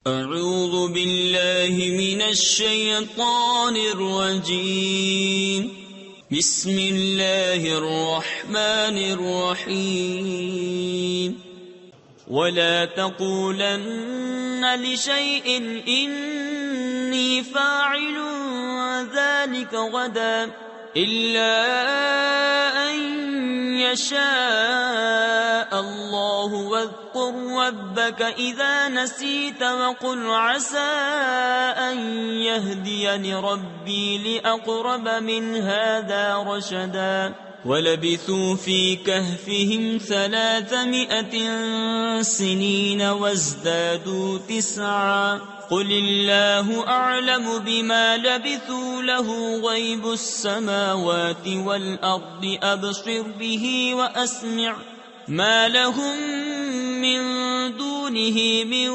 اعوذ باللہ من الشیطان الرجیم بسم اللہ الرحمن الرحیم ولا تقولن لشيء إني فاعل ذلك غدا إلا أن يشاء الله واذكر ربك إذا نسيت وقل عسى أن يهديني ربي لأقرب من هذا رشدا وَلَبِثُوا فِي كَهْفِهِمْ 300 سِنِينَ وَازْدَادُوا 9 قُلِ اللَّهُ أَعْلَمُ بِمَا لَبِثُوا لَهُ غَيْبُ السَّمَاوَاتِ وَالْأَرْضِ أَبْصِرْ بِهِ وَأَسْمِعْ مَا لَهُم مِّن دُونِهِ مِن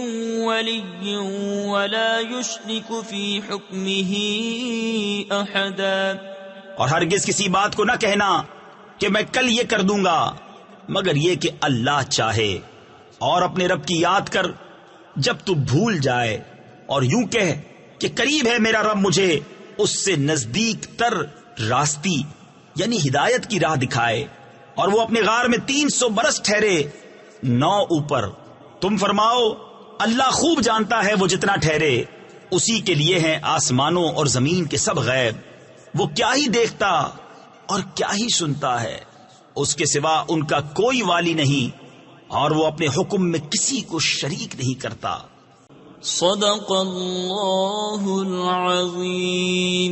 وَلِيٍّ وَلَا يُشْرِكُ فِي حُكْمِهِ أَحَدًا۔ اور ہرگز کسی بات کو نہ کہنا کہ میں کل یہ کر دوں گا مگر یہ کہ اللہ چاہے، اور اپنے رب کی یاد کر جب تو بھول جائے، اور یوں کہہ کہ قریب ہے میرا رب مجھے اس سے نزدیک تر راستی یعنی ہدایت کی راہ دکھائے، اور وہ اپنے غار میں 300 برس ٹھہرے 9 اوپر۔ تم فرماؤ اللہ خوب جانتا ہے وہ جتنا ٹھہرے، اسی کے لیے ہیں آسمانوں اور زمین کے سب غیب، وہ کیا ہی دیکھتا اور کیا ہی سنتا ہے، اس کے سوا ان کا کوئی والی نہیں، اور وہ اپنے حکم میں کسی کو شریک نہیں کرتا۔ صدق اللہ العظیم۔